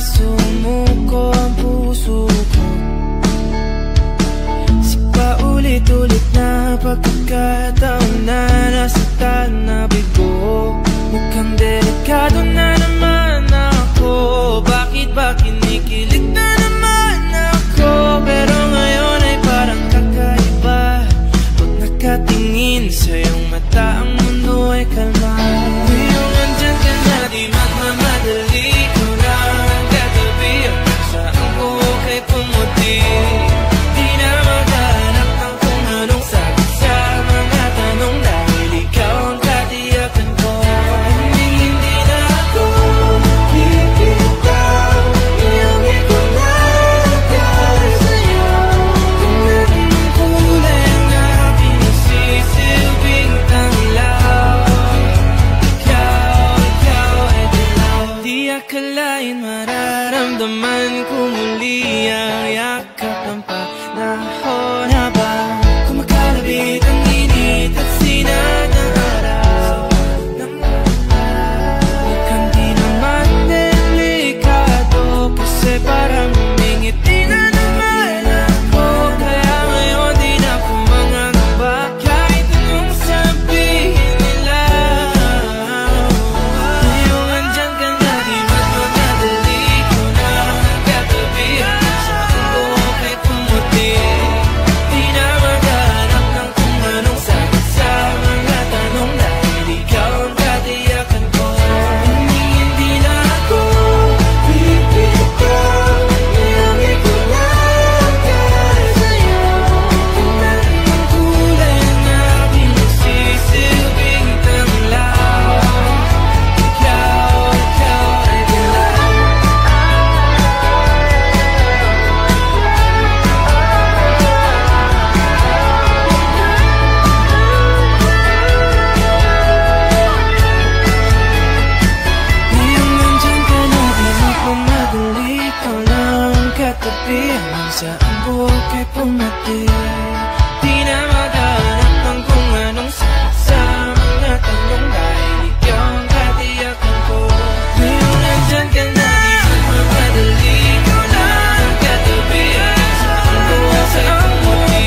sumuko ang puso ko. Paulit-ulit na pagkakataon na nasaktan na bigo. Mukhang delikado na naman ako. Bakit ba kinikilig na naman ako? Pero ngayon ay parang kakaiba. Pag nakatingin sa iyong mata, ang mundo ay kalma. Ngayong andyan ka na, di magmamadali ko na ang katabi. Hanggang sa ang buhok ay pumuti. Di na maghanap ng kung anong sagot sa mga tanong, dahil ikaw ang katiyakan ko. Hindi na ako bibitaw, iyong ikunakay sa'yo. Kung anong kulay ang aking nasisilbing tanglaw, ikaw ay dilaw. Di akalain mararamdaman ko muli ang yakap ng panahon habang kumakalabit ang init at sinag ng araw. Mukhang di naman delikado, kasi parang humingiti na naman ako. Kaya ngayon di na ako mangangamba, kahit anong sabihin nila. Ngayong andyan ka na, di magmamadali ko na ang katabi. Hanggang sa ang buhok ay pumuti. Di na maghanap ng kung anong sagot sa mga tanong, dahil ikaw ang katiyakan ko. Hindi na ako bibitaw, iyong ikunakay sa'yo. Kung anong kulay ang aking nasisilbing tanglaw, ikaw ay dilaw. Ngayong nandyan ka na, di magmamadali ko lang katabi. Hanggang sa ang buhok ay pumati. Di na maghanap ng kung anong sagot sa mga tanong, dahil ikaw ang katiyakan ko. Ngayong nandyan ka na, di magmamadali ko lang katabi. Hanggang sa ang buhok ay pumati.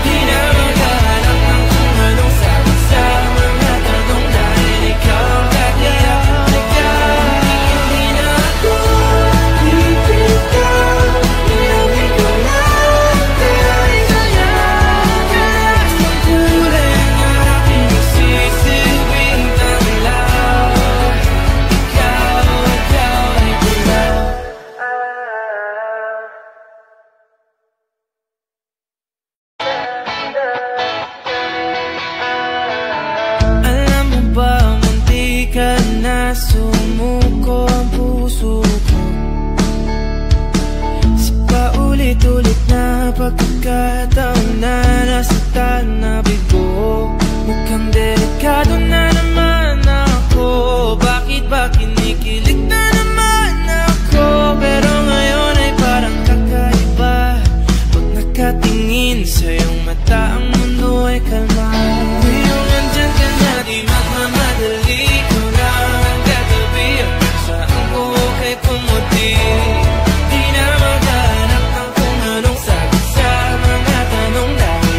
Di na maghanap ng kung anong sagot sa mga tanong, dahil ikaw ang katiyakan ko. Hindi na ako bibitaw, iyong ikunakay sa'yo. Kahit ang kulay ang aking nasisilbing tanglaw, ikaw ay dilaw. Alam mo ba, munti ka na sumuko ang puso ko. Sa paulit-ulit na pagkakataon na nasaktan na bigo. Mukhang delikado na naman ako. Bakit ba kinikilig na naman ako? Pero ngayon ay parang kakaiba. Pag nakatingin sa iyong mata, ang mundo ay kalma. Ngayong andyan ka na, di magmamadali ko na ang katabi. Hanggang sa ang buhok ay pumuti. Di na maghanap ng kung anong sagot sa mga tanong, dahil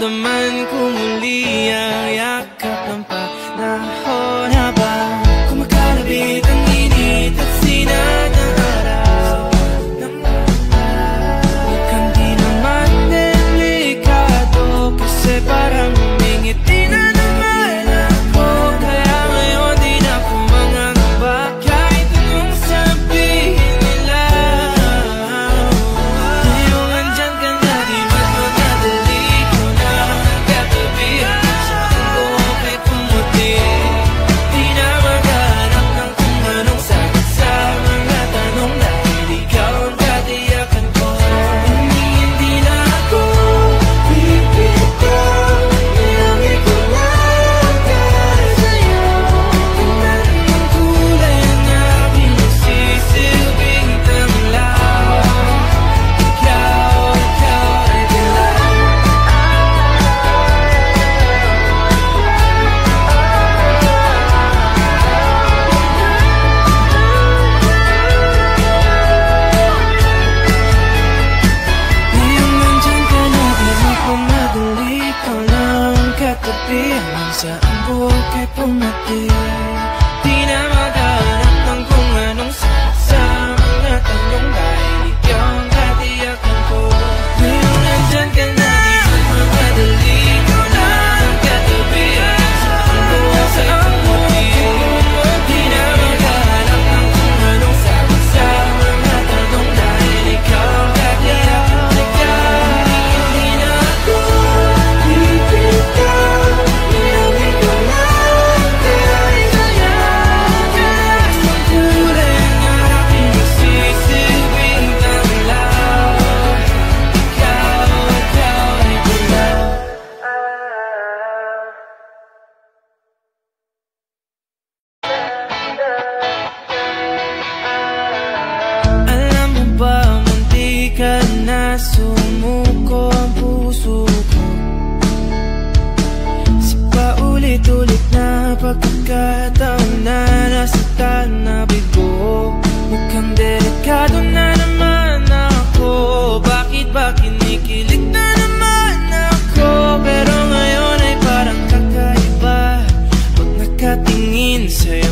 Naramdaman ko muli ang yakap ng panahon habang kumakalabit ang init at sinag ng araw. Mukhang di naman delikado kasi parang humingiti na naman ako. Kaya ngayon di na ako mangangamba kahit anong sabihin nila. Ngayong andyan ka na, di magmamadali ko na katabi. Saan ko kay pumuti, di na maghanap ng kung anong sagot sa mga tanong dahil ikaw ang katiyakan ko. Hindi na ako pipitaw, nilangin ko lang dahil sa'yo. Tingnan ang kulay ng aking magsisilbing tanglaw. Ikaw ay dilaw. Ngayong nandyan ka na, di magmamadali ko lang katabi. Hanggang saan buhok ay pumati, di na maghanap ng kung anong sagot sa mga tanong dahil ikaw ang katiyakan ko. Ngayong nandyan ka na, di magmamadali ko lang katabi. Hanggang saan buhok ay pumati, di na maghanap ng kung anong sagot sa mga tanong dahil ikaw ang katiyakan ko. Hindi na ako pipitaw, nilangin ko lang dahil sa'yo. Taas ng kulay ng aking magsisilbing tanglaw. Ikaw ay dilaw. Alam mo ba, munti ka na sumuko ang puso ko. Sa paulit-ulit na pagkakataon na nasaktan na bigo. Mukhang delikado na naman ako. Bakit ba kinikilig na naman ako? Pero ngayon ay parang kakaiba pag nakatingin sa'yo.